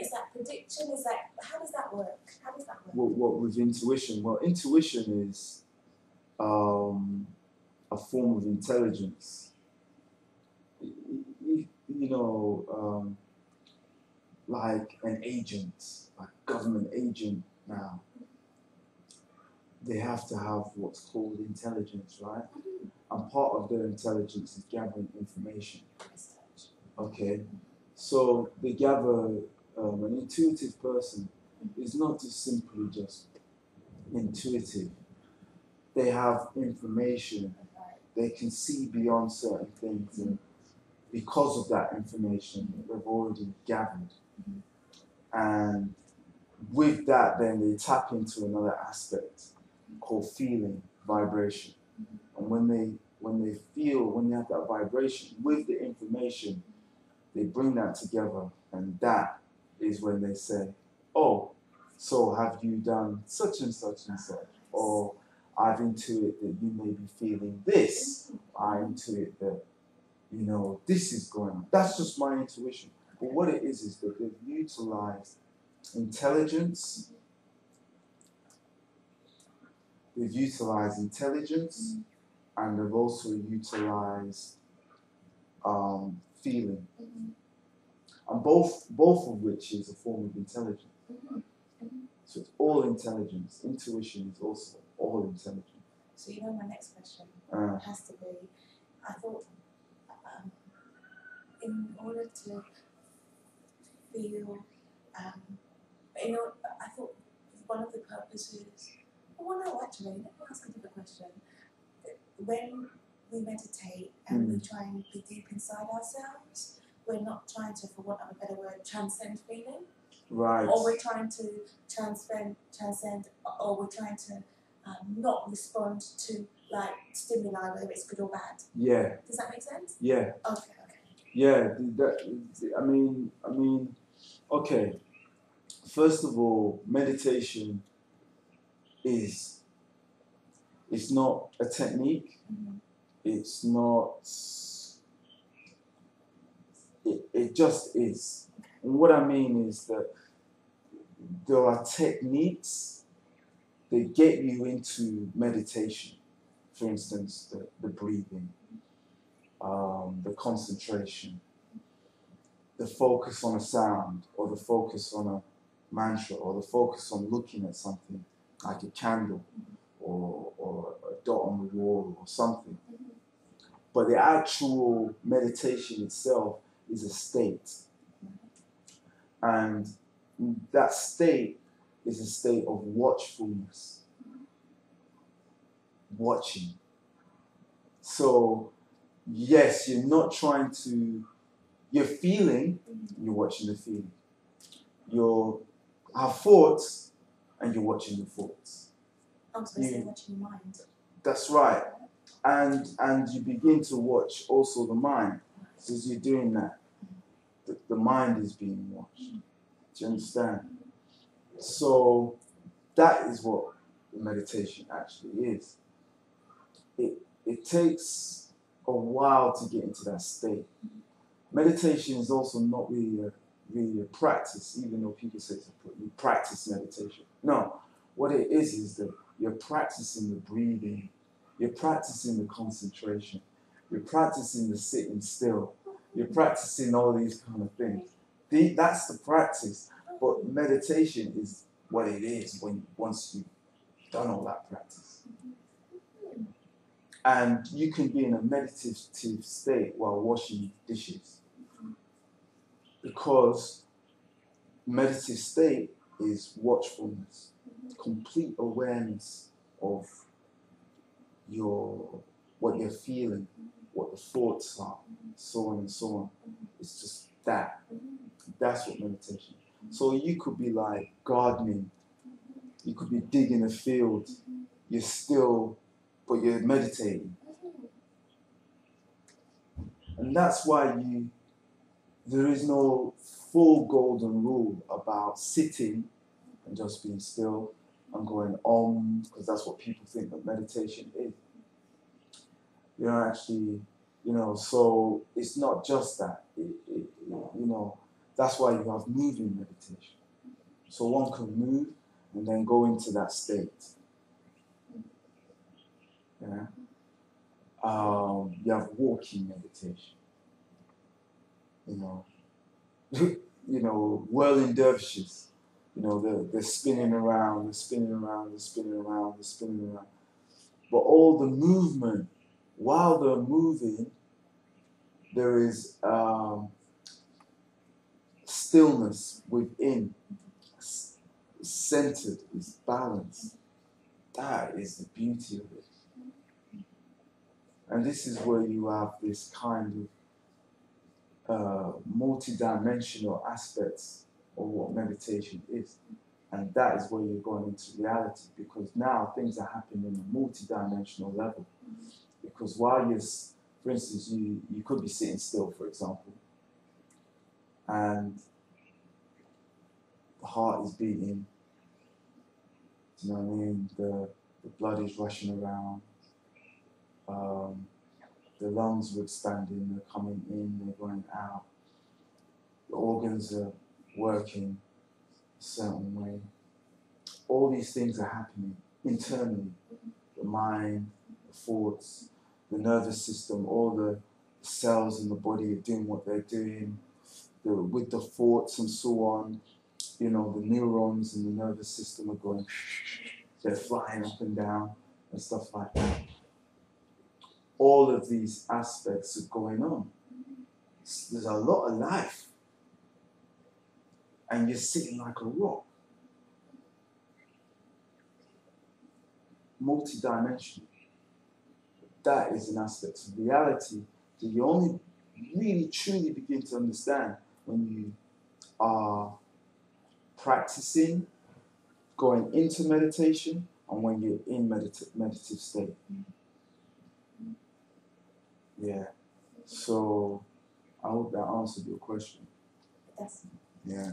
is that prediction? Is that, how does that work? How does that work? What with intuition? Well, intuition is a form of intelligence. Like an agent, like a government agent now, they have to have what's called intelligence, right? And part of their intelligence is gathering information. Okay, so they gather, an intuitive person is not just simply just intuitive. They have information. They can see beyond certain things, and because of that information they've already gathered. And with that, then they tap into another aspect called feeling, vibration. And when they have that vibration with the information, they bring that together, and that is when they say, oh, so have you done such and such and such? Or I've intuited that you may be feeling this. I intuit that, this is going on. That's just my intuition. But what it is that they've utilized intelligence. They've utilized intelligence, and they've also utilized feeling. And both of which is a form of intelligence. So it's all intelligence. Intuition is also all intelligence. So my next question has to be, I thought, in order to feel, I thought one of the purposes, well, no, actually, let me ask a different question. When we meditate and we try and be deep inside ourselves, we're not trying to, for want of a better word, transcend feeling. Right. Or we're trying to transcend, or we're trying to not respond to like stimuli, whether it's good or bad. Yeah. Does that make sense? Yeah. Okay. Yeah. Okay. First of all, meditation it's not a technique. It's not. It just is. And what I mean is that there are techniques that get you into meditation. For instance, the breathing, the concentration, the focus on a sound, or the focus on a mantra, or the focus on looking at something like a candle or a dot on the wall or something. But the actual meditation itself is a state. And that state is a state of watchfulness. Watching. So, yes, you're not trying to, you're feeling, you're watching the feeling. You have thoughts, and you're watching the thoughts. So you're watching your mind. That's right. And you begin to watch also the mind. So as you're doing that, the mind is being watched. Do you understand? So that is what meditation actually is. It takes a while to get into that state. Meditation is also not really a practice, even though people say you practice meditation. No, what it is that you're practicing the breathing, you're practicing the concentration, you're practicing the sitting still, you're practicing all these kind of things. That's the practice, but meditation is what it is once you've done all that practice. And you can be in a meditative state while washing dishes, because meditative state is watchfulness, complete awareness of what you're feeling, what the thoughts are, so on and so on. It's just that. That's what meditation is. So you could be like gardening, you could be digging a field, you're still, but you're meditating. And that's why there is no full golden rule about sitting and just being still and going because that's what people think that meditation is. Actually, so it's not just that. That's why you have moving meditation. So one can move and then go into that state. Yeah. You have walking meditation. You know, whirling dervishes. You know, they're spinning around, they're spinning around, they're spinning around, they're spinning around. But all the movement, while they're moving, there is stillness within. It's centered, it's balanced. That is the beauty of it. And this is where you have this kind of multi-dimensional aspects of what meditation is. And that is where you're going into reality, because now things are happening on a multi-dimensional level. Because while you're, for instance, you could be sitting still, for example, and the heart is beating, you know what I mean? The blood is rushing around, the lungs are expanding, they're coming in, they're going out, the organs are working a certain way. All these things are happening internally. The mind, the thoughts, the nervous system, all the cells in the body are doing what they're doing, with the thoughts and so on. You know, the neurons in the nervous system are going, they're flying up and down and stuff like that. All of these aspects are going on. There's a lot of life. And you're sitting like a rock. Multi-dimensional. That is an aspect of reality that you only really truly begin to understand when you are practicing, going into meditation, and when you're in meditative state. Yeah. So I hope that answered your question. Yes. Yeah.